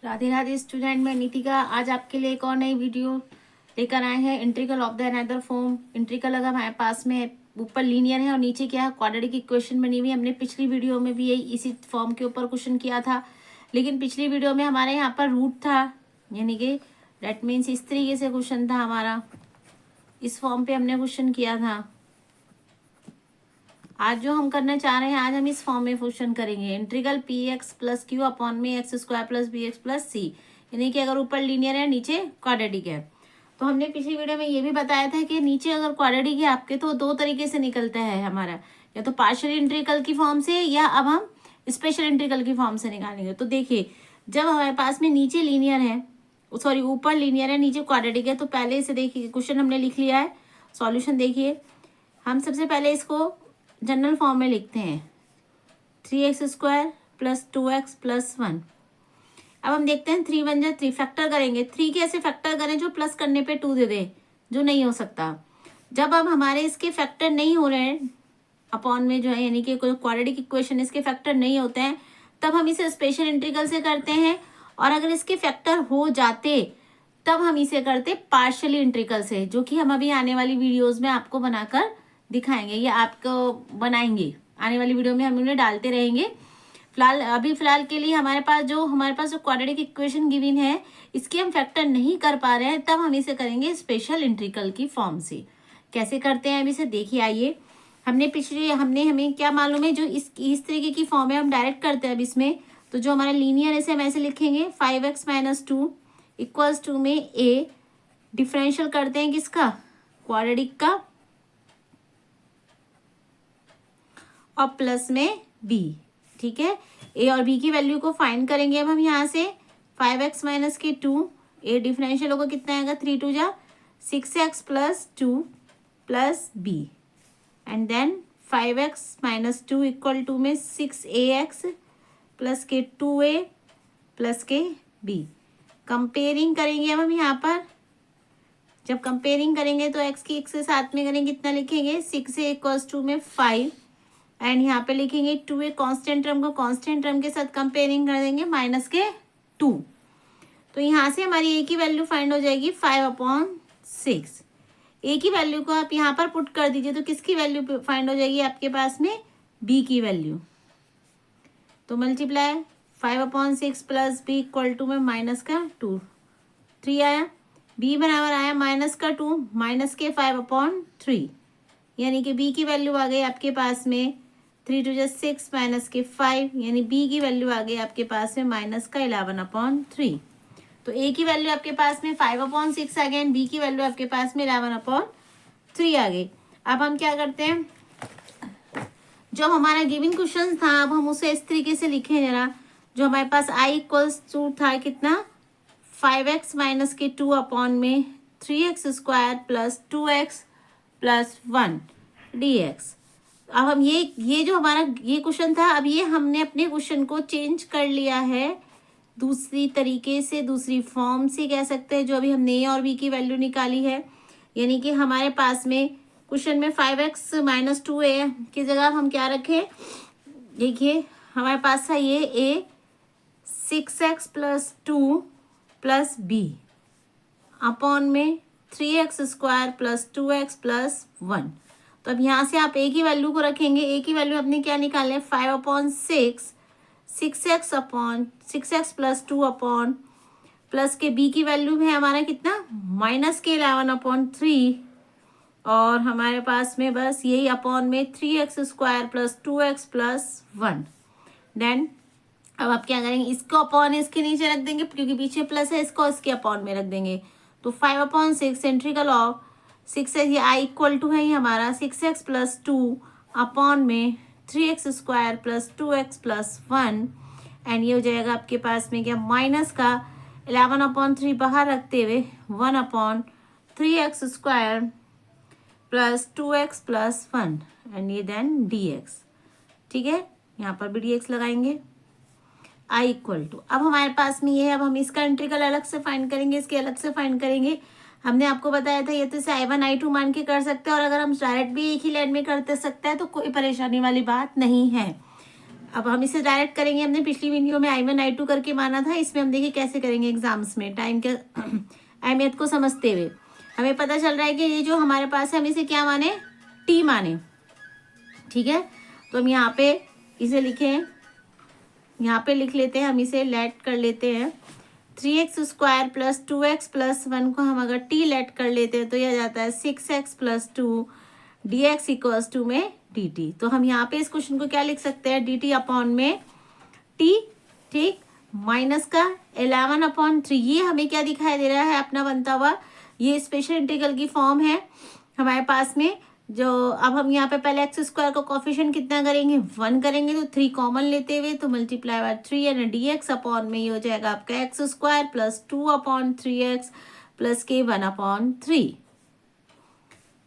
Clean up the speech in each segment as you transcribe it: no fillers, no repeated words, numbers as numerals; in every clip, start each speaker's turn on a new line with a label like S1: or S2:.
S1: Radhe Radhe student, मैं नितिका आज आपके लिए एक और नई वीडियो लेकर आए हैं। Integral of the another form. Integral अगर हमारे पास में ऊपर लीनियर है और नीचे क्या है, क्वाड्रेटिक इक्वेशन बनी हुई। हमने पिछली वीडियो में भी यही इसी फॉर्म के ऊपर क्वेश्चन किया था, लेकिन पिछली वीडियो में हमारे यहाँ पर रूट था, यानी कि डेट मीन्स इस तरीके से क्वेश्चन था हमारा, इस फॉर्म पे हमने क्वेश्चन किया था। आज जो हम करना चाह रहे हैं, आज हम इस फॉर्म में क्वेश्चन करेंगे। Integral P X plus Q upon में X square plus B X plus C, यानी कि अगर ऊपर लीनियर है नीचे क्वाड्रेटिक है। तो हमने पिछली वीडियो में ये भी बताया था कि नीचे अगर क्वाड्रेटिक है आपके तो दो तरीके से निकलता है हमारा, या तो पार्शियल इंटीग्रल की फॉर्म से या अब हम स्पेशल इंटीग्रल की फॉर्म से निकालेंगे। तो देखिए, जब हमारे पास में नीचे लीनियर है, सॉरी ऊपर लीनियर है नीचे क्वाड्रेटिक है, तो पहले से देखिए क्वेश्चन हमने लिख लिया है। सॉल्यूशन देखिए, हम सबसे पहले इसको जनरल फॉर्म में लिखते हैं 3x square plus 2x plus 1। अब हम देखते हैं 3 1 जा 3, फैक्टर करेंगे। 3 कैसे फैक्टर करें जो प्लस करने पे 2 दे दे, जो नहीं हो सकता। जब अब हमारे इसके फैक्टर नहीं हो रहे हैं अपॉन में जो है, यानी कि कोई क्वाड्रेटिक इक्वेशन इसके फैक्टर नहीं होते हैं, तब हम इसे स्पेशल इंटीग्रल से करते हैं। और अगर इसके फैक्टर हो जाते तब हम इसे करते पार्शियल इंटीग्रल से, जो कि हम अभी आने वाली वीडियोज में आपको बनाकर दिखाएंगे, या आपको बनाएंगे आने वाली वीडियो में, हम उन्हें डालते रहेंगे। फिलहाल के लिए हमारे पास जो क्वाड्रेटिक इक्वेशन गिवन है, इसके हम फैक्टर नहीं कर पा रहे हैं, तब हम इसे करेंगे स्पेशल इंटीग्रल की फॉर्म से। कैसे करते हैं अब इसे देखिए। आइए, हमें क्या मालूम है, जो इस तरीके की फॉर्म है हम डायरेक्ट करते हैं अब इसमें। तो जो हमारा लीनियर है हम ऐसे लिखेंगे 5x माइनस 2 इक्वल्स टू में ए, डिफरेंशियल करते हैं किसका, क्वाड्रेटिक का, और प्लस में बी। ठीक है, ए और बी की वैल्यू को फाइंड करेंगे अब हम यहाँ से। 5x माइनस के 2, ए डिफरेंशियल होगा कितना आएगा, 3 2 जा 6x plus 2 plus b, and then 5x minus 2 equal to में 6ax प्लस के 2a प्लस के b। कंपेयरिंग करेंगे अब हम यहाँ पर। जब कंपेयरिंग करेंगे तो x की x के साथ में करेंगे, कितना लिखेंगे 6a इक्वल्स टू में 5, एंड यहाँ पे लिखेंगे 2a कांस्टेंट टर्म को कांस्टेंट टर्म के साथ कंपेयरिंग कर देंगे माइनस के 2। तो यहाँ से हमारी a की वैल्यू फाइंड हो जाएगी 5/6। a की वैल्यू को आप यहाँ पर पुट कर दीजिए, तो किसकी वैल्यू फाइंड हो जाएगी आपके पास में, b की वैल्यू। तो multiply 5/6 plus b equal to में माइनस का 2, 3 आया, b बराबर आया माइनस का 2 माइनस के 5/3, यानी कि b की वैल्यू आ गई आपके पास में 3 2 6 माइनस के 5, यानी b की वैल्यू आ गई आपके पास में माइनस का 11/3। तो a की वैल्यू आपके पास में 5/6 आ गई, b की वैल्यू आपके पास में 11/3 आ गई। अब हम क्या करते हैं, जो हमारा गिवन क्वेश्चन था अब हम उसे इस तरीके से लिखें जरा। जो हमारे पास i इक्वल्स टू था कितना, 5x माइनस के 2 अपॉन में 3x square plus 2x plus 1 dx। अब हम ये जो हमारा ये क्वेश्चन था, अब ये हमने अपने क्वेश्चन को चेंज कर लिया है दूसरी तरीके से, दूसरी फॉर्म से कह सकते हैं, जो अभी हमने ए और बी की वैल्यू निकाली है। यानी कि हमारे पास में क्वेश्चन में 5x माइनस 2a की जगह हम क्या रखें, देखिए हमारे पास था ये a 6x plus 2 plus b upon में 3x square plus 2x plus 1। तो अब यहाँ से आप a की वैल्यू को रखेंगे। a की वैल्यू अपने क्या निकाले, 5/6, 6x upon 6x plus 2 upon plus के b की वैल्यू है हमारा कितना, माइनस के 11/3, और हमारे पास में बस यही अपॉन में 3x square plus 2x plus 1। Then अब आप क्या करेंगे, इसको अपॉन इसके नीचे रख देंगे क्योंकि पीछे प्लस है, इसको इसके अपॉन में रख देंगे। तो 5/6 इंटीग्रल ऑफ 6, ये i इक्वल टू है ये हमारा 6x प्लस 2 अपॉन में 3x square plus 2x plus 1, and ये हो जाएगा आपके पास में क्या, माइनस का 11/3 बाहर रखते हुए 1/3x square plus 2x plus 1, and ये देन dx। ठीक है, यहाँ पर भी dx लगाएंगे। i इक्वल टू, अब हमारे पास में ये है, अब हम इसका इंटीग्रल अलग से फाइंड करेंगे, इसके अलग से फाइंड करेंगे। हमने आपको बताया था ये तो इसे i1 i2 मान के कर सकते हैं, और अगर हम डायरेक्ट भी एक ही लाइन में करते सकते हैं तो कोई परेशानी वाली बात नहीं है। अब हम इसे डायरेक्ट करेंगे, हमने पिछली वीडियो में I1 I2 करके माना था, इसमें हम देखिए कैसे करेंगे एग्जाम्स में टाइम के अहमियत को समझते हुए। हमें पता चल रहा है कि ये जो हमारे पास है हम इसे क्या माने, टी माने, ठीक है। तो हम यहाँ पे इसे लिखें, यहाँ पे लिख लेते हैं, हम इसे लेट कर लेते हैं 3x² प्लस 2x प्लस 1 को हम अगर टी लेट कर लेते हैं तो यह जाता है 6x plus 2 dx equals to में dt। तो हम यहाँ पे इस क्वेश्चन को क्या लिख सकते हैं, dt अपॉन में t, ठीक, माइनस का 11/3। ये हमें क्या दिखाई दे रहा है, अपना बनता हुआ ये स्पेशल इंटीग्रल की फॉर्म है हमारे पास में। जो अब हम यहाँ पे पहले x² का कोफिशिएंट कितना करेंगे, 1 करेंगे, तो 3 कॉमन लेते हुए तो multiply by 3 and dx upon में ये हो जाएगा आपका x² प्लस 2/3x प्लस के 1/3।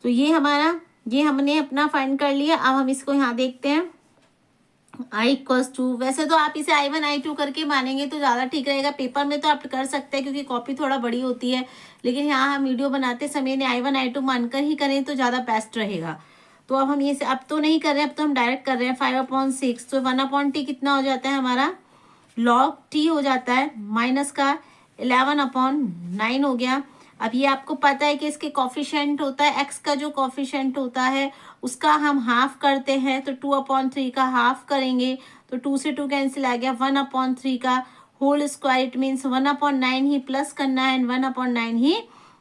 S1: तो ये हमने अपना फाइंड कर लिया। अब हम इसको यहाँ देखते हैं i इक्वल्स टू, वैसे तो आप इसे I1 I2 करके मानेंगे तो ज़्यादा ठीक रहेगा, पेपर में तो आप कर सकते हैं क्योंकि कॉपी थोड़ा बड़ी होती है, लेकिन यहाँ हम वीडियो बनाते समय ने I1 I2 मानकर ही करें तो ज़्यादा बेस्ट रहेगा। तो अब हम ये अब तो नहीं कर रहे हैं, अब तो हम डायरेक्ट कर रहे हैं 5/6, तो 1/t कितना हो जाता है हमारा, log t हो जाता है, माइनस का 11/9 हो गया। अब ये आपको पता है कि इसके कॉफिशिएंट होता है, x का जो कॉफिशिएंट होता है उसका हम हाफ करते हैं, तो 2/3 का हाफ करेंगे तो 2 से 2 कैंसिल आ गया, 1/3 का होल स्क्वायर, इट मीन्स 1/9 ही प्लस करना है एंड 1/9 ही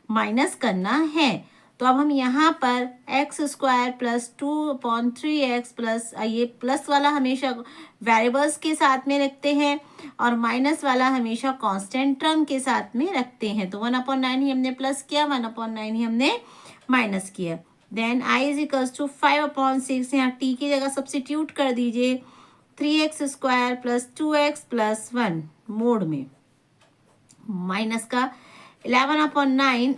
S1: माइनस करना है। तो अब हम यहाँ पर x² प्लस 2/3x प्लस, ये प्लस वाला हमेशा वेरिएबल्स के साथ में रखते हैं और माइनस वाला हमेशा कांस्टेंट टर्म के साथ में रखते हैं। तो 1/9 ही हमने प्लस किया, 1/9 ही हमने माइनस किया। Then i is equals to 5/6, यहाँ t की जगह सब्सिट्यूट कर दीजिए 3x² plus 2x plus 1 mod में, माइनस का 11/9।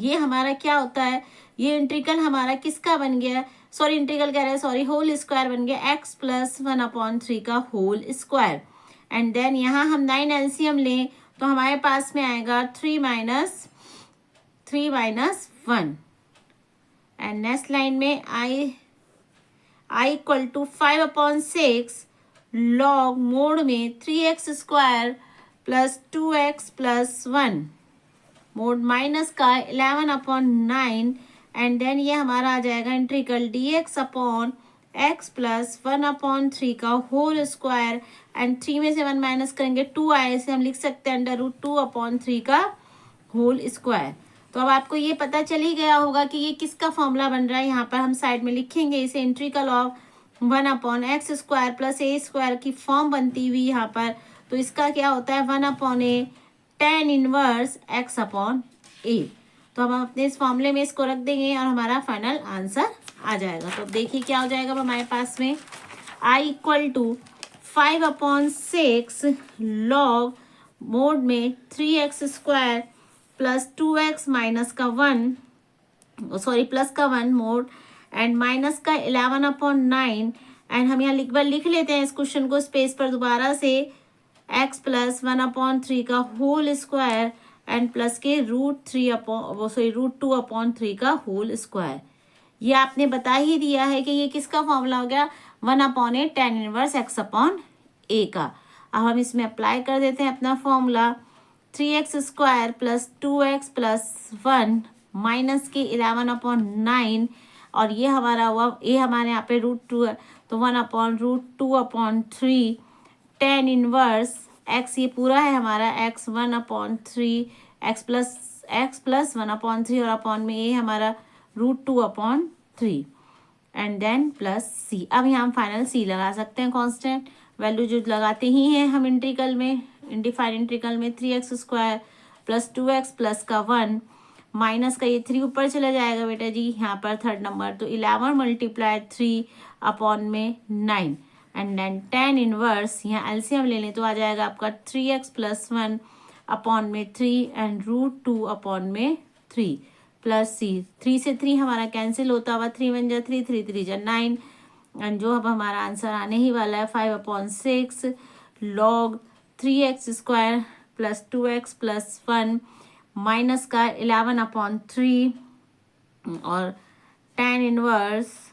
S1: ये हमारा क्या होता है, ये इंटीग्रल हमारा किसका बन गया, सॉरी इंटीग्रल कह रहे हैं, सॉरी होल स्क्वायर बन गया x प्लस 1/3 का होल स्क्वायर। एंड देन यहाँ हम 9 एलसीएम लें तो हमारे पास में आएगा 3 माइनस 1। एंड नेक्स्ट लाइन में i equal to 5/6 log mod में 3x² plus 2x plus 1 mode minus का 11/9 एंड देन ये हमारा आ जाएगा integral dx upon x plus 1/3 का होल स्क्वायर एंड 3 में से 1 माइनस करेंगे 2 आए, से हम लिख सकते हैं √2/3 का होल स्क्वायर। तो अब आपको ये पता चल ही गया होगा कि ये किसका फॉर्मूला बन रहा है। यहाँ पर हम साइड में लिखेंगे इसे integral of 1/x² plus a² की फॉर्म बनती हुई यहाँ पर। तो इसका क्या होता है 1/a tan इनवर्स x/a। तो हम अपने इस फॉर्मूले में इसको रख देंगे और हमारा फाइनल आंसर आ जाएगा। तो देखिए क्या हो जाएगा हमारे पास में, i equal to 5/6 log mod में 3x² प्लस 2x माइनस का 1, सॉरी प्लस का 1 मोड एंड माइनस का 11/9 एंड हम यहाँ लिख लेते हैं इस क्वेश्चन को स्पेस पर दोबारा से, x प्लस 1/3 का होल स्क्वायर एंड प्लस के √2/3 का होल स्क्वायर। ये आपने बता ही दिया है कि ये किसका फॉर्मूला हो गया 1/a tan इनवर्स x/a का। अब हम इसमें अप्लाई कर देते हैं अपना formula, 3x² plus 2x plus 1 minus के 11/9 और ये हमारा हुआ, ये हमारे यहाँ पे √2 है तो 1/√2/3 tan इनवर्स x, ये पूरा है हमारा x 1/3 x प्लस 1/3 और अपॉन में ये हमारा √2/3 एंड देन प्लस c। अब यहाँ हम फाइनल c लगा सकते हैं, कांस्टेंट वैल्यू जो लगाते ही हैं हम इंटीग्रल में, इंडिफाइंड इंटीग्रल में 3x² प्लस 2x प्लस का 1 माइनस का ये 3 ऊपर चला जाएगा बेटा जी यहाँ पर थर्ड नंबर, तो 11 multiply 3/9 and then tan inverse, यहाँ एलसीएम ले लें तो आ जाएगा आपका 3x प्लस 1 अपॉन में 3 एंड √2/3 प्लस c। 3 से 3 हमारा कैंसिल होता हुआ, 3 1 जा 3, 3 3 जा 9 एंड जो अब हमारा आंसर आने ही वाला है 5/6 log 3x² plus 2x plus 1 minus का 11/3 और tan इनवर्स,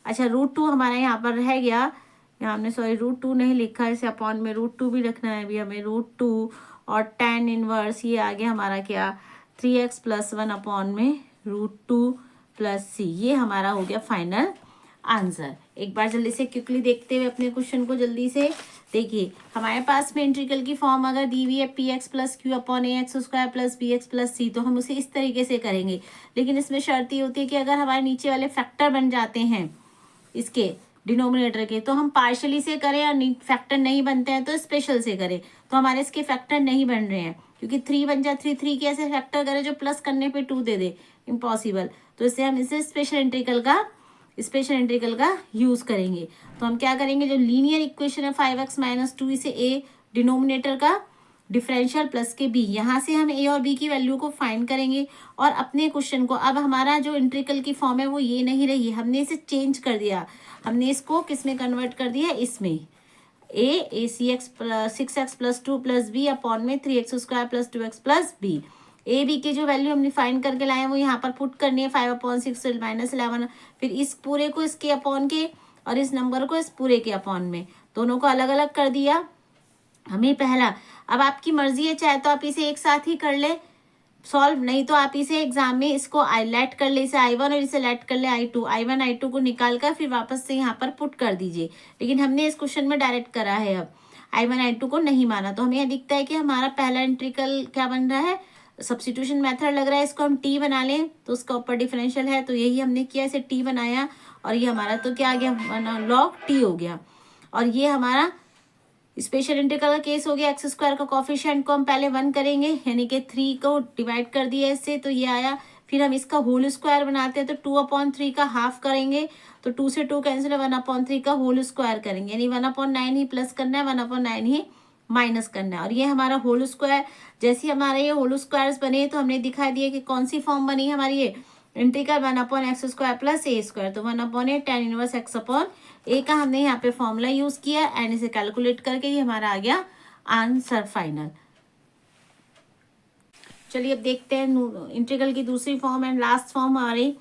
S1: अच्छा √2 हमारा यहाँ पर रह गया, यहाँ हमने सॉरी √2 नहीं लिखा है, इसे अपॉन में √2 भी रखना है अभी हमें। √2 और tan इनवर्स ये आ गया हमारा क्या 3x + 1 अपॉन में √2 + c। ये हमारा हो गया फाइनल आंसर। एक बार जल्दी से क्विकली देखते हुए अपने क्वेश्चन को जल्दी से देखिए। हमारे पास में इंटीग्रल की फॉर्म अगर दी हुई है px + q upon ax² + bx + c, तो हम उसे इस तरीके से करेंगे। लेकिन इसमें शर्त ये होती है कि अगर हमारे नीचे वाले फैक्टर बन जाते हैं इसके डिनोमिनेटर के, तो हम पार्शली से करें, और फैक्टर नहीं बनते हैं तो स्पेशल से करें। तो हमारे इसके फैक्टर नहीं बन रहे हैं, क्योंकि 3 बन जाए 3 के ऐसे फैक्टर करें जो प्लस करने पे 2 दे दे, इम्पॉसिबल। तो इससे हम इसे स्पेशल इंटीग्रल का यूज करेंगे। तो हम क्या करेंगे, जो लीनियर इक्वेशन है 5x - 2, इसे a डिनोमिनेटर का डिफरेंशियल प्लस के b, यहाँ से हम a और b की वैल्यू को फाइंड करेंगे। और अपने क्वेश्चन को, अब हमारा जो इंटीग्रल की फॉर्म है वो ये नहीं रही, हमने इसे चेंज कर दिया। हमने इसको किस में कन्वर्ट कर दिया, इसमें a 6x + 2 + b अपॉन में 3x² + 2x + b। A B की जो वैल्यू हमने फाइंड करके लाए हैं वो यहाँ पर पुट करनी है, 5/6 -11। फिर इस पूरे को इसके अपॉन के, और इस नंबर को इस पूरे के अपॉन में, दोनों को अलग अलग कर दिया हमें पहला। अब आपकी मर्जी है, चाहे तो आप इसे एक साथ ही कर ले सॉल्व, नहीं तो आप इसे एग्जाम में इसको लेट कर ले, इसे I1 और इसे लेट कर ले I2। I1 I2 को निकाल कर फिर वापस से यहाँ पर पुट कर दीजिए। लेकिन हमने इस क्वेश्चन में डायरेक्ट करा है, अब I1 I2 को नहीं माना। तो हमें यह दिखता है कि हमारा पहला इंटीग्रल क्या बन रहा है, सब्स्टिट्यूशन मेथड लग रहा है। इसको हम t बना लें तो उसका ऊपर डिफरेंशियल है, तो यही हमने किया, इसे t बनाया। और ये हमारा तो क्या आ गया, log t हो गया। और ये हमारा स्पेशल इंटीग्रल का केस हो गया। x² का कोफिशिएंट को हम पहले 1 करेंगे, यानी कि 3 को डिवाइड कर दिया इससे, तो ये आया। फिर हम इसका होल स्क्वायर बनाते हैं, तो 2/3 का हाफ करेंगे, तो 2 से 2 कैंसिल है, 1/3 का होल स्क्वायर करेंगे, यानी 1/9 ही प्लस करना है, 1/9 ही माइनस करना है। और ये हमारा होल स्क्वायर, जैसे हमारे ये होल स्क्वायर्स बने तो हमने दिखा दिया कि कौन सी फॉर्म बनी है हमारी, ये इंटीग्रल 1/x² + a²। तो 1/a tan इनवर्स x/a का हमने यहाँ पे फॉर्मूला यूज किया, एंड इसे कैलकुलेट करके ये हमारा आ गया आंसर फाइनल। चलिए अब देखते हैं इंटीग्रल की दूसरी फॉर्म एंड लास्ट फॉर्म हमारी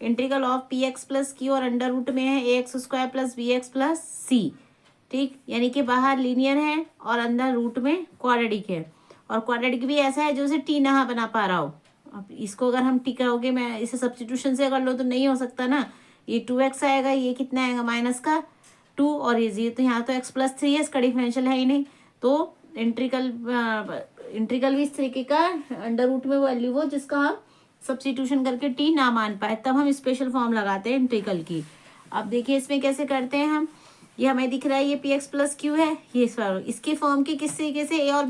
S1: इंटीग्रल ऑफ px + q, और अंडर रूट में है ax² + bx + c। ठीक, यानी कि बाहर लीनियर है और अंदर रूट में क्वाड्रेटिक है। और क्वाड्रेटिक भी ऐसा है जो उसे टी ना बना पा रहा हो। अब इसको अगर हम टी करोगे, मैं इसे सब्स्टिट्यूशन से कर लो तो नहीं हो सकता ना। ये 2x आएगा, ये कितना आएगा -2, और ये 0, तो यहाँ तो x + 3 है, इसका डिफरेंशियल है ही नहीं। तो इंटीग्रल भी इस तरीके का अंडर रूट में वैल्यू हो जिसका हम सब्स्टिट्यूशन करके टी ना मान पाए, तब हम स्पेशल फॉर्म लगाते हैं इंटीग्रल की। अब देखिए इसमें कैसे करते हैं हम। ये हमें दिख रहा है ये px + q है, ये इसकी फॉर्म की किस तरीके से a और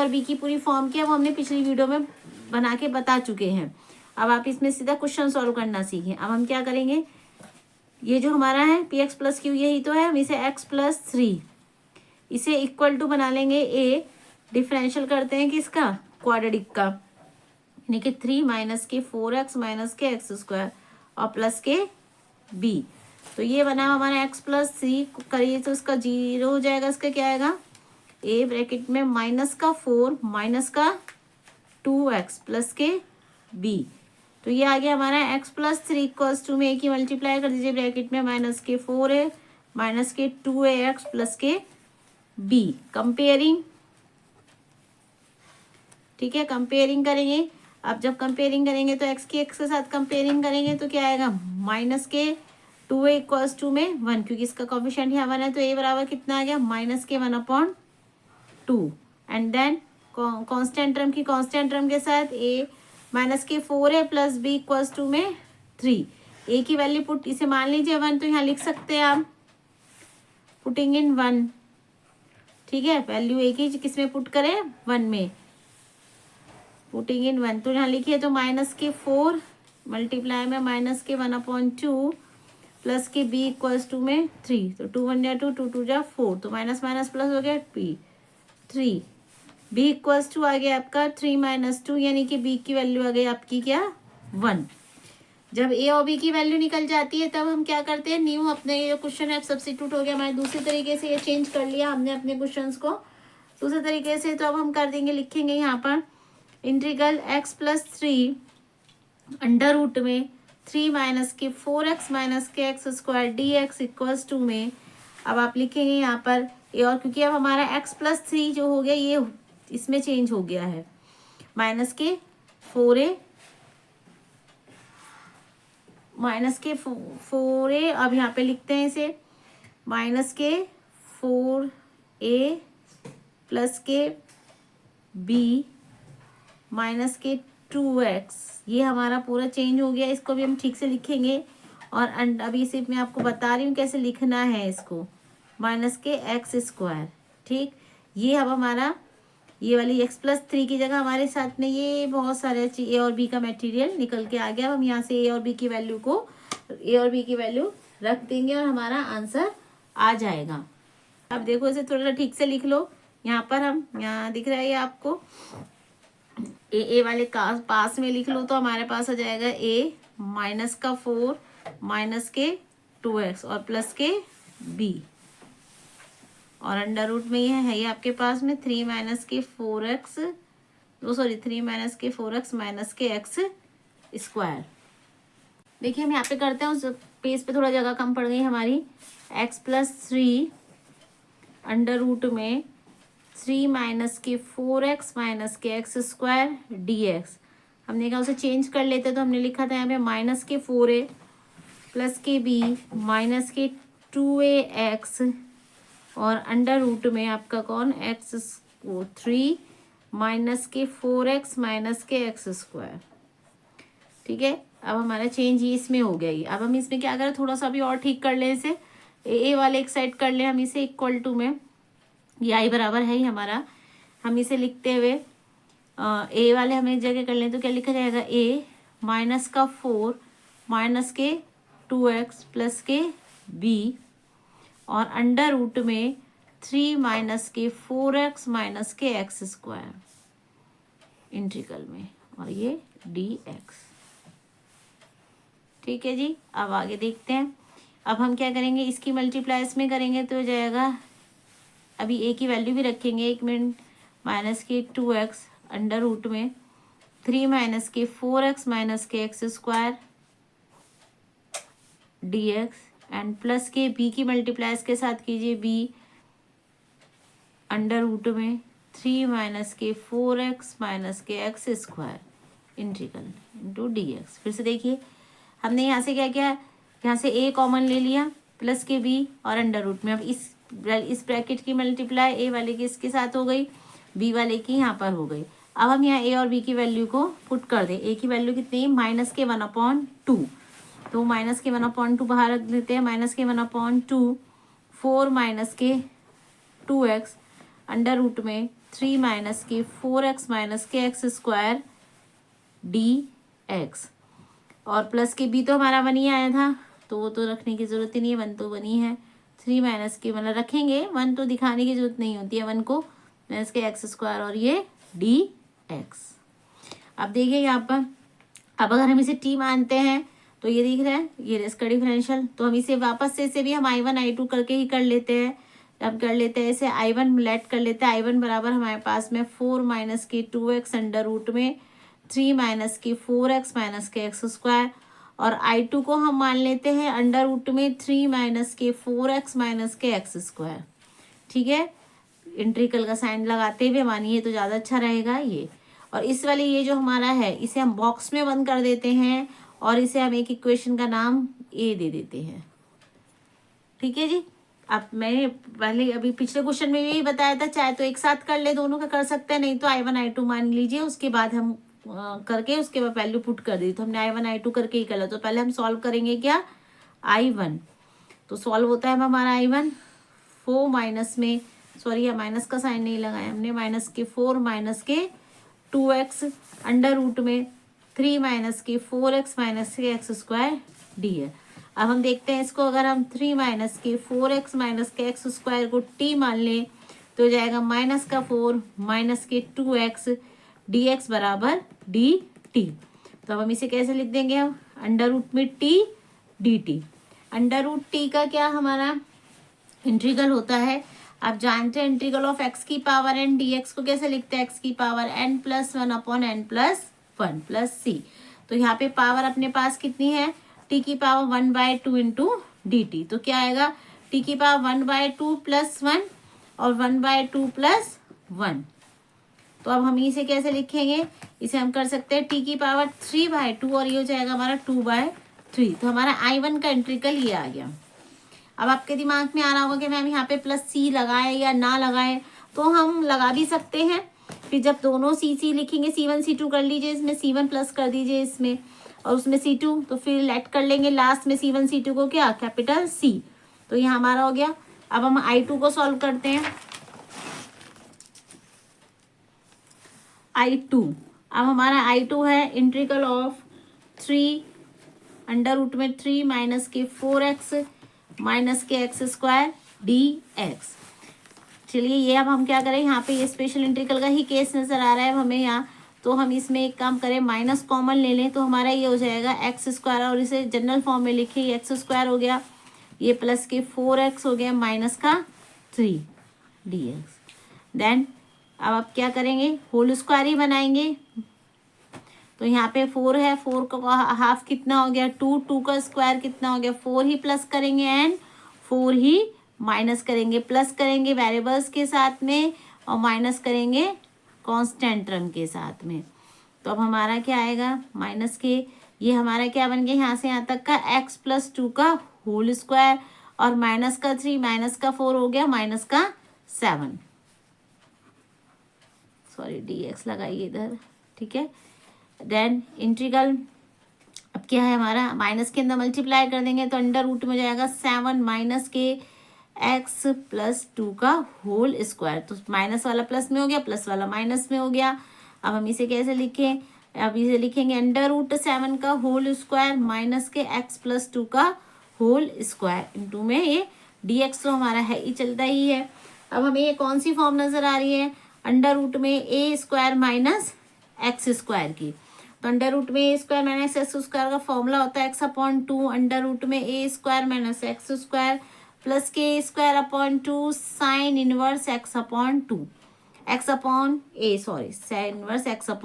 S1: b की पूरी फॉर्म की, अब हमने पिछली वीडियो में बना के बता चुके हैं। अब आप इसमें सीधा क्वेश्चन सॉल्व करना सीखें। अब हम क्या करेंगे, ये जो हमारा है px + q यही तो है, हम इसे x + 3 इसे इक्वल टू बना लेंगे a, डिफरेंशियल करते हैं किसका, क्वाड्रेटिक का, यानी कि 3 - के 4x - के x² और प्लस के b। तो ये बना हमारा x + 3 करिए तो इसका 0 हो जाएगा, इसका क्या आएगा a ब्रैकेट में -4 - 2x प्लस के b। तो ये आ गया हमारा x + 3 = में a की मल्टीप्लाई कर दीजिए, ब्रैकेट में -4 है -के 2ax प्लस के b। कंपेयरिंग, ठीक है, कंपेयरिंग करेंगे। अब जब कंपेयरिंग करेंगे तो x के साथ कंपेयरिंग करेंगे तो क्या आएगा, -के 2a = में 1, क्योंकि इसका कोफिशिएंट यहाँ 1 है, तो a बराबर कितना आ गया, -के 1/2। एंड देन कांस्टेंट टर्म के साथ a -के 4a प्लस b = में 3। a की वैल्यू पुट, इसे मान लीजिए 1, तो यहाँ लिख सकते हैं आप पुटिंग इन 1। ठीक है, वैल्यू a की किस में पुट करें, 1 में, पुटिंग इन 1। तो यहाँ लिखिए तो -के 4 मल्टीप्लाई में -के 1/2 प्लस के b = में 3। तो 2 1 = 2, 2 2 = 4, तो माइनस प्लस हो गया 3। b = आ गया आपका 3 - 2, यानी कि b की वैल्यू आ गई आपकी क्या, 1। जब a और b की वैल्यू निकल जाती है तब हम क्या करते हैं, न्यू अपने ये क्वेश्चन है सब्स्टिट्यूट हो गया हमारे दूसरी तरीके से, ये चेंज कर लिया हमने अपने क्वेश्चंस को दूसरे तरीके से। तो अब हम कर देंगे, लिखेंगे यहाँ पर इंटीग्रल x + 3 अंडर रूट में 3 - के 4x - के x² dx = में अब आप लिखेंगे यहाँ पर ए, और क्योंकि अब हमारा x+3 जो हो गया ये इसमें चेंज हो गया है, माइनस के 4a अब यहाँ पे लिखते हैं इसे माइनस के 4a प्लस के b माइनस के 2x, ये हमारा पूरा चेंज हो गया। इसको भी हम ठीक से लिखेंगे और अभी सिर्फ मैं आपको बता रही हूँ कैसे लिखना है इसको, माइनस के x²। ठीक, ये अब हमारा ये वाली x+3 की जगह हमारे साथ में ये बहुत सारे ए और बी का मटेरियल निकल के आ गया। अब हम यहाँ से ए और बी की वैल्यू रख देंगे और हमारा आंसर आ जाएगा। अब देखो इसे थोड़ा सा ठीक से लिख लो। यहाँ पर हम यहाँ दिख रहा है ये आपको, ए वाले का पास में लिख लो तो हमारे पास आ जाएगा a माइनस का 4 माइनस के 2x और प्लस के b, और अंडर रूट में ये है ये आपके पास में 3 माइनस के 4x माइनस के x²। देखिए हम यहाँ पे करते हैं, उस पेज पे थोड़ा जगह कम पड़ गई हमारी। x+3 अंडर रूट में 3 माइनस के 4x माइनस के x² dx। हमने कहा उसे चेंज कर लेते तो हमने लिखा था यहाँ पे माइनस के 4a प्लस के b माइनस के 2ax और अंडर रूट में आपका कौन x3 माइनस के 4x माइनस के x²। ठीक है, अब हमारा चेंज ये इसमें हो गया। अब हम इसमें क्या करें, थोड़ा सा भी और ठीक कर लें इसे, ए वाले एक साइड कर लें हम इसे इक्वल टू में, ये आई बराबर है ही हमारा। हम इसे लिखते हुए ए वाले हमें एक जगह कर लें तो क्या लिखा जाएगा, ए माइनस का 4 माइनस के 2x प्लस के b और अंडर रूट में 3 माइनस के 4x माइनस के x² इंटीग्रल में, और ये dx। ठीक है जी, अब आगे देखते हैं। अब हम क्या करेंगे, इसकी मल्टीप्लाई इसमें करेंगे तो हो जाएगा, अभी ए की वैल्यू भी रखेंगे 1 मिनट, माइनस के 2x अंडर रूट में 3 माइनस के 4x माइनस के x² dx एंड प्लस के b की मल्टीप्लाई इसके साथ कीजिए, b अंडर रूट में 3 माइनस के 4x माइनस के x² इंटीग्रल इंटू dx। फिर से देखिए हमने यहाँ से क्या किया, यहाँ से a कॉमन ले लिया प्लस के b और अंडर रूट में। अब इस ब्रैकेट की मल्टीप्लाई ए वाले की इसके साथ हो गई, बी वाले की यहाँ पर हो गई। अब हम यहाँ ए और बी की वैल्यू को पुट कर दें। ए की वैल्यू कितनी है, माइनस के 1/2, तो माइनस के 1/2 बाहर रख देते हैं, माइनस के 1/2 4 माइनस के 2x अंडर रूट में 3 माइनस के 4x माइनस के x² dx और प्लस के बी तो हमारा 1 ही आया था तो वो तो रखने की ज़रूरत ही नहीं है, 1 तो 1 ही है। 3 माइनस के मतलब रखेंगे, 1 तो दिखाने की जरूरत नहीं होती है, 1 को माइनस के x² और ये dx। अब देखिए यहाँ पर, अब अगर हम इसे t मानते हैं तो ये दिख रहा है ये इसका डिफरेंशियल, तो हम इसे वापस से इसे भी हम i1 i2 करके ही कर लेते हैं। अब कर लेते हैं इसे i1 लेट कर लेते हैं, i1 बराबर हमारे पास में 4 माइनस के 2x अंडर रूट में 3 माइनस के 4x माइनस के x² और i2 को हम मान लेते हैं अंडर रूट में 3 माइनस के 4x माइनस के x²। ठीक है, इंटीग्रल का साइन लगाते हुए मानिए तो ज़्यादा अच्छा रहेगा ये। और इस वाले ये जो हमारा है इसे हम बॉक्स में बंद कर देते हैं और इसे हम एक इक्वेशन का नाम ए दे देते हैं। ठीक है जी, अब मैंने पहले अभी पिछले क्वेश्चन में यही बताया था, चाहे तो एक साथ कर ले, दोनों का कर सकते हैं, नहीं तो i1 i2 मान लीजिए, उसके बाद हम करके उसके बाद वैल्यू पुट कर दी। तो हमने i1 i2 करके ही कर लिया। तो पहले हम सॉल्व करेंगे क्या, i1, तो सॉल्व होता है हमारा i1 4 माइनस में, सॉरी माइनस का साइन नहीं लगाया हमने, माइनस के 4 माइनस के 2x अंडर रूट में 3 माइनस के 4x माइनस के x² dx। अब हम देखते हैं इसको, अगर हम 3 माइनस के 4x माइनस के x² को t मान लें तो हो जाएगा माइनस का 4 माइनस के 2x dx बराबर dt। तो अब हम इसे कैसे लिख देंगे, हम अंडर रूट में t dt। Under root t का क्या हमारा इंटीग्रल होता है, आप जानते हैं इंटीग्रल ऑफ x की पावर n dx को कैसे लिखते हैं, x की power n plus 1/n+1 plus c। तो यहाँ पे पावर अपने पास कितनी है, t की पावर 1/2 इंटू dt। तो क्या आएगा, t टी की पावर 1/2 + 1 और 1/2 + 1। तो अब हम इसे कैसे लिखेंगे, इसे हम कर सकते हैं टी की पावर 3/2 और ये हो जाएगा हमारा 2/3। तो हमारा I1 का इंट्रिकल ये आ गया। अब आपके दिमाग में आ रहा होगा कि मैम यहाँ पे +C लगाए या ना लगाए, तो हम लगा भी सकते हैं। फिर जब दोनों C लिखेंगे, C1 C2 कर लीजिए, इसमें C1 प्लस कर दीजिए इसमें, और उसमें C2, तो फिर लेट कर लेंगे लास्ट में C1 C2 को क्या, कैपिटल C। तो ये हमारा हो गया। अब हम I2 को सॉल्व करते हैं। I2, अब हमारा I2 है इंट्रिकल ऑफ 3 √3 माइनस के 4x माइनस के x² dx। चलिए ये अब हम क्या करें, यहाँ पे ये स्पेशल इंट्रिकल का ही केस नजर आ रहा है हमें यहाँ, तो हम इसमें एक काम करें, माइनस कॉमन ले लें, तो हमारा ये हो जाएगा x², और इसे जनरल फॉर्म में लिखे, ये x² हो गया, ये प्लस के 4x हो गया माइनस का 3 dx। देन अब आप क्या करेंगे, होल स्क्वायर ही बनाएंगे। तो यहाँ पे 4 है, 4 का हाफ कितना हो गया 2, 2 का स्क्वायर कितना हो गया 4 ही प्लस करेंगे एंड 4 ही माइनस करेंगे, प्लस करेंगे वेरिएबल्स के साथ में और माइनस करेंगे कांस्टेंट टर्म के साथ में। तो अब हमारा क्या आएगा, माइनस के ये हमारा क्या बन गया, यहाँ से यहाँ तक का x + 2 का होल स्क्वायर और माइनस का 3 माइनस का 4 हो गया माइनस का 7, सॉरी dx लगाइए इधर, ठीक है। देन इंटीग्रल अब क्या है हमारा, माइनस के अंदर मल्टीप्लाई कर देंगे तो अंडर रूट में जाएगा 7 माइनस के x + 2 का होल स्क्वायर। तो माइनस वाला प्लस में हो गया, प्लस वाला माइनस में हो गया। अब हम इसे कैसे लिखें, अब इसे लिखेंगे √7 का होल स्क्वायर माइनस के x + 2 का होल स्क्वायर इंटू में ये dx तो हमारा है ही, चलता ही है। अब हमें ये कौन सी फॉर्म नजर आ रही है, अंडर रूट में a² माइनस x² की। तो अंडर रूट में a² माइनस x² का फॉर्मूला होता है x/2 अंडर रूट में a² minus x² plus k² sine inverse x/2 x/a, sorry sine inverse x/a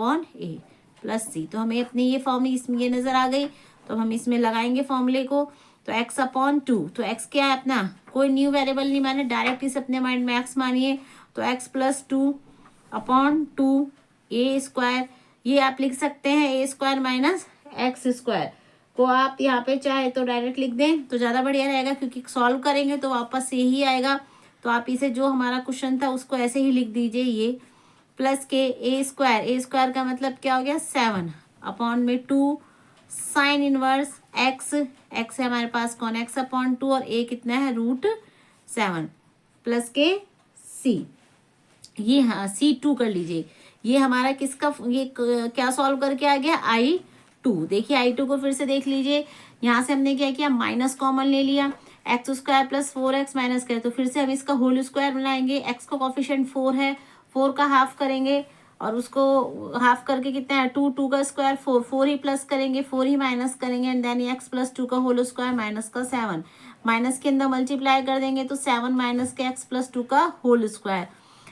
S1: plus c। तो हमें अपनी ये फॉर्म इसमें ये नजर आ गई, तो हम इसमें लगाएंगे फॉर्मूले को। तो x/2, तो x क्या है अपना, कोई न्यू वेरिएबल नहीं माने, डायरेक्ट इसे अपने माइंड में x मानिए। तो x + 2/2 a², ये आप लिख सकते हैं a² माइनस x² को आप यहाँ पे चाहे तो डायरेक्ट लिख दें तो ज़्यादा बढ़िया रहेगा, क्योंकि सॉल्व करेंगे तो वापस से ही आएगा। तो आप इसे जो हमारा क्वेश्चन था उसको ऐसे ही लिख दीजिए, ये प्लस के a² का मतलब क्या हो गया 7/2 साइन इनवर्स x है हमारे पास कौन x/2 और a कितना है √7 प्लस के c, ये हाँ C2 कर लीजिए। ये हमारा किसका, ये क्या सॉल्व करके आ गया I2। देखिए I2 को फिर से देख लीजिए, यहाँ से हमने क्या किया, माइनस कॉमन ले लिया, x² + 4x माइनस कर, तो फिर से हम इसका होल स्क्वायर बनाएंगे। x का कोफिशिएंट 4 है, 4 का हाफ करेंगे और उसको हाफ करके कितना है 2, 2 का स्क्वायर 4, 4 ही प्लस करेंगे, 4 ही माइनस करेंगे एंड देन x + 2 का होल स्क्वायर माइनस का 7, माइनस के अंदर मल्टीप्लाई कर देंगे तो 7 माइनस के x + 2 का होल स्क्वायर,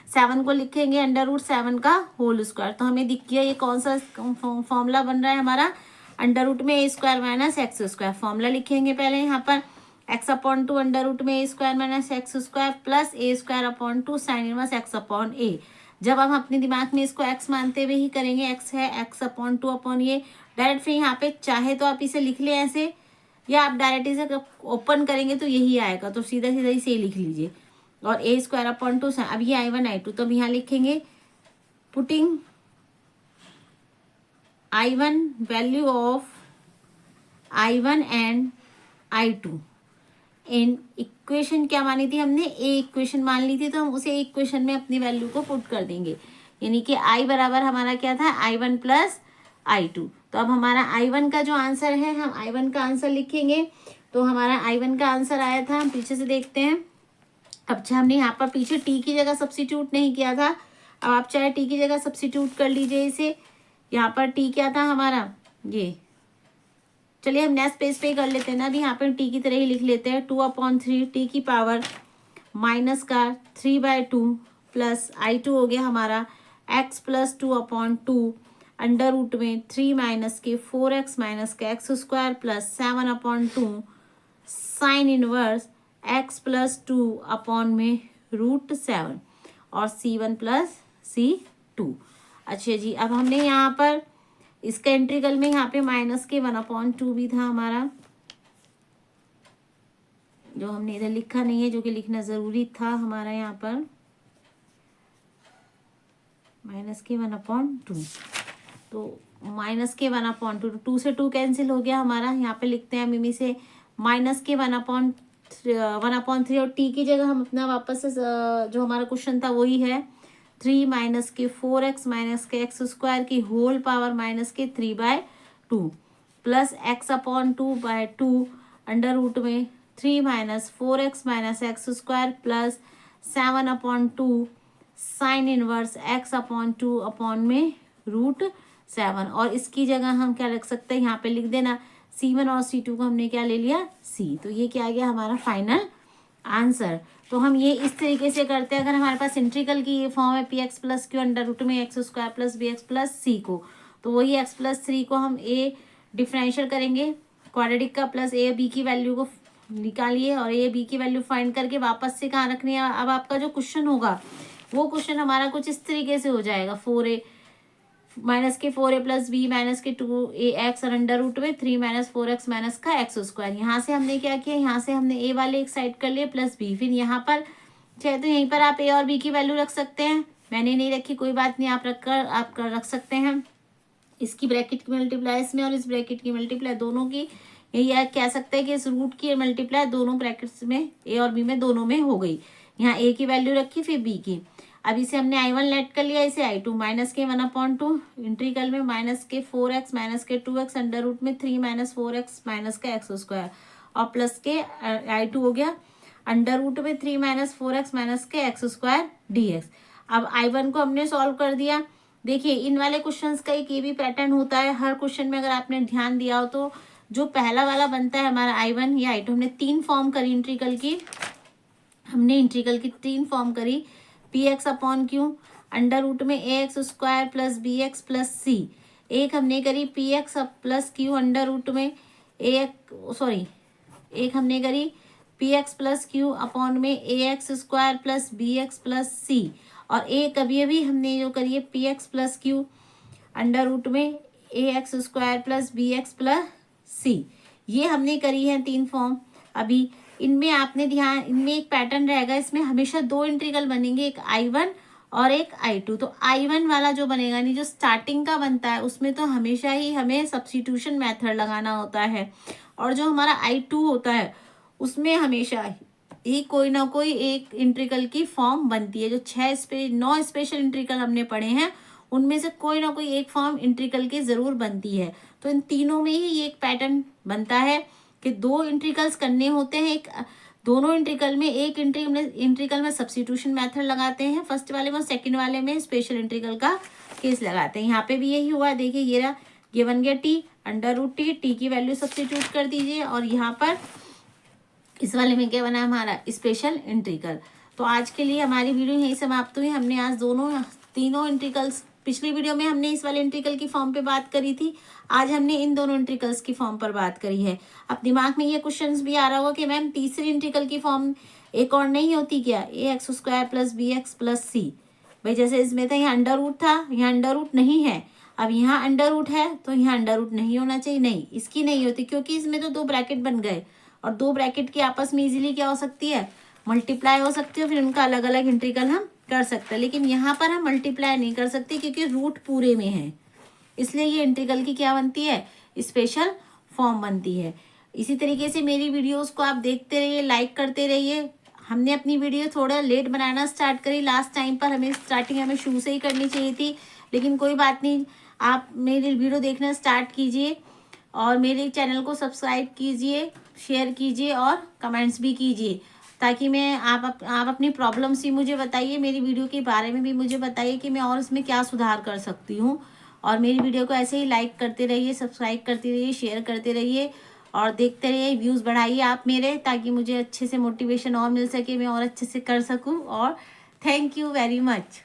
S1: 7 को लिखेंगे √7 का होल स्क्वायर। तो हमें दिख गया ये कौन सा फॉर्मूला बन रहा है हमारा, अंडर रूट में a² माइनस x²। फॉर्मूला लिखेंगे पहले यहाँ पर x/2 अंडर रूट में a² minus x² plus a²/2 sine inverse x/a। जब हम अपने दिमाग में इसको x मानते हुए ही करेंगे, x है x/2 अपॉन ये डायरेक्ट, फिर यहाँ पे चाहे तो आप इसे लिख लें ऐसे, या आप डायरेक्ट इसे ओपन करेंगे तो यही आएगा, तो सीधा सीधा इसे लिख लीजिए। और a²/2 अब ये I1 I2, तो अब यहाँ लिखेंगे putting I1 value of I1 and I2 in equation क्या मानी थी हमने, ए इक्वेशन मान ली थी, तो हम उसे इक्वेशन में अपनी वैल्यू को पुट कर देंगे। यानी कि I बराबर हमारा क्या था I1 + I2। तो अब हमारा I1 का जो आंसर है, हम I1 का आंसर लिखेंगे। तो हमारा I1 का आंसर आया था, हम पीछे से देखते हैं। अब हमने यहाँ पर पीछे टी की जगह सब्स्टिट्यूट नहीं किया था, अब आप चाहे टी की जगह सब्स्टिट्यूट कर लीजिए इसे। यहाँ पर टी क्या था हमारा, ये चलिए हम नेक्स्ट पेज पे कर लेते हैं ना, अभी यहाँ पर टी की तरह ही लिख लेते हैं 2/3 टी की पावर माइनस का 3/2 प्लस I2 हो गया हमारा x + 2/2 अंडर रूट में 3 माइनस के 4x माइनस का x² plus 7/2 sine inverse x plus 2 upon में √7 और C1 प्लस C2। अच्छा जी, अब हमने यहाँ पर इसका इंटीग्रल में यहाँ पे -1/2 भी था हमारा, जो हमने इधर लिखा नहीं है, जो कि लिखना ज़रूरी था हमारा यहाँ पर, -1/2। तो -1/2, 2 से 2 कैंसिल हो गया हमारा। यहाँ पे लिखते हैं मिमी से -1/3 और t की जगह हम अपना वापस से जो हमारा क्वेश्चन था वही है 3 - 4x - x² की whole power -3/2 plus x/2/2 under root में 3 - 4x - x² plus 7/2 sine inverse x/2 upon में √7। और इसकी जगह हम क्या रख सकते हैं, यहाँ पे लिख देना C1 और C2 को हमने क्या ले लिया C। तो ये क्या आ गया हमारा फाइनल आंसर। तो हम ये इस तरीके से करते हैं, अगर हमारे पास इंटीग्रल की ये फॉर्म है px + q अंडर रूट में x² plus bx plus c को, तो वही x + 3 को हम a डिफरेंशियल करेंगे क्वाड्रेटिक का, प्लस a b की वैल्यू को निकालिए और a b की वैल्यू फाइंड करके वापस से कहाँ रखनी है। अब आपका जो क्वेश्चन होगा वो क्वेश्चन हमारा कुछ इस तरीके से हो जाएगा, 4a -4a plus b -2ax और अंडर रूट में 3 - 4x -x²। यहाँ से हमने क्या किया, यहाँ से हमने a वाले एक साइड कर लिए प्लस b, फिर यहाँ पर चाहे तो यहीं पर आप a और b की वैल्यू रख सकते हैं, मैंने नहीं रखी कोई बात नहीं, आप रख सकते हैं। इसकी ब्रैकेट की मल्टीप्लाई इसमें और इस ब्रैकेट की मल्टीप्लाई दोनों की, यही कह सकते हैं कि इस रूट की मल्टीप्लाई दोनों ब्रैकेट्स में a और b में दोनों में हो गई। यहाँ a की वैल्यू रखी फिर b की। अब इसे हमने I1 लेट कर लिया, इसे I2 -1/2 इंटीग्रल में -4x -2x अंडर रूट में 3 - 4x -x² और प्लस के I2 हो गया अंडर रूट में 3 - 4x -x² dx। अब I1 को हमने सॉल्व कर दिया। देखिए इन वाले क्वेश्चंस का एक ये भी पैटर्न होता है, हर क्वेश्चन में अगर आपने ध्यान दिया हो तो जो पहला वाला बनता है हमारा I1 या I2, हमने 3 फॉर्म करी इंटीग्रल की, हमने इंटीग्रल की 3 फॉर्म करी, px/q अंडर रूट में ax² plus bx plus c। एक हमने करी px plus q under root में एक हमने करी px प्लस q अपॉन में ax² plus bx plus c। और एक अभी अभी हमने जो करी है px plus q under root में ax² plus bx plus c। ये हमने करी है 3 फॉर्म। अभी इनमें आपने ध्यान, इनमें एक पैटर्न रहेगा, इसमें हमेशा 2 इंटीग्रल बनेंगे, एक I1 और एक I2। तो I1 वाला जो बनेगा नहीं, जो स्टार्टिंग का बनता है उसमें तो हमेशा ही हमें सब्स्टिट्यूशन मेथड लगाना होता है, और जो हमारा I2 होता है उसमें हमेशा ही कोई ना कोई एक इंटीग्रल की फॉर्म बनती है। जो 9 स्पेशल इंटीग्रल हमने पढ़े हैं उनमें से कोई ना कोई एक फॉर्म इंटीग्रल की जरूर बनती है। तो इन तीनों में ही एक पैटर्न बनता है कि 2 इंटीग्रल्स करने होते हैं, एक दोनों इंटीग्रल में एक इंटीग्रल में सब्स्टिट्यूशन मेथड लगाते हैं फर्स्ट वाले में, सेकंड वाले में स्पेशल इंटीग्रल का केस लगाते हैं। यहाँ पे भी यही हुआ, देखिए ये बन गया t अंडर रूट टी की वैल्यू सब्स्टिट्यूट कर दीजिए और यहाँ पर इस वाले में क्या बना हमारा स्पेशल इंटीग्रल। तो आज के लिए हमारी वीडियो यही समाप्त हुई। हमने आज तीनों इंटीग्रल्स, पिछली वीडियो में हमने इस वाले इंटीग्रल की फॉर्म पे बात करी थी, आज हमने इन दोनों इंटीग्रल्स की फॉर्म पर बात करी है। अब दिमाग में ये क्वेश्चंस भी आ रहा होगा कि मैम तीसरी इंटीग्रल की फॉर्म एक और नहीं होती क्या, ax² plus bx plus c। भाई जैसे इसमें था यहाँ अंडर रूट था, यहाँ अंडर रूट नहीं है, अब यहाँ अंडर रूट है तो यहाँ अंडर रूट नहीं होना चाहिए, नहीं इसकी नहीं होती क्योंकि इसमें तो 2 ब्रैकेट बन गए और 2 ब्रैकेट की आपस में इजीली क्या हो सकती है, मल्टीप्लाई हो सकती है, फिर उनका अलग अलग इंटीग्रल हम कर सकते हैं। लेकिन यहाँ पर हम मल्टीप्लाई नहीं कर सकते क्योंकि रूट पूरे में है, इसलिए ये इंटीग्रल की क्या बनती है, स्पेशल फॉर्म बनती है। इसी तरीके से मेरी वीडियोस को आप देखते रहिए, लाइक करते रहिए। हमने अपनी वीडियो थोड़ा लेट बनाना स्टार्ट करी, लास्ट टाइम पर हमें स्टार्टिंग हमें शुरू से ही करनी चाहिए थी, लेकिन कोई बात नहीं, आप मेरी वीडियो देखना स्टार्ट कीजिए और मेरे चैनल को सब्सक्राइब कीजिए, शेयर कीजिए और कमेंट्स भी कीजिए, ताकि मैं आप अपनी प्रॉब्लम्स भी मुझे बताइए, मेरी वीडियो के बारे में भी मुझे बताइए कि मैं और इसमें क्या सुधार कर सकती हूँ। और मेरी वीडियो को ऐसे ही लाइक करते रहिए, सब्सक्राइब करते रहिए, शेयर करते रहिए और देखते रहिए, व्यूज़ बढ़ाइए आप मेरे, ताकि मुझे अच्छे से मोटिवेशन और मिल सके, मैं और अच्छे से कर सकूँ। और थैंक यू वेरी मच।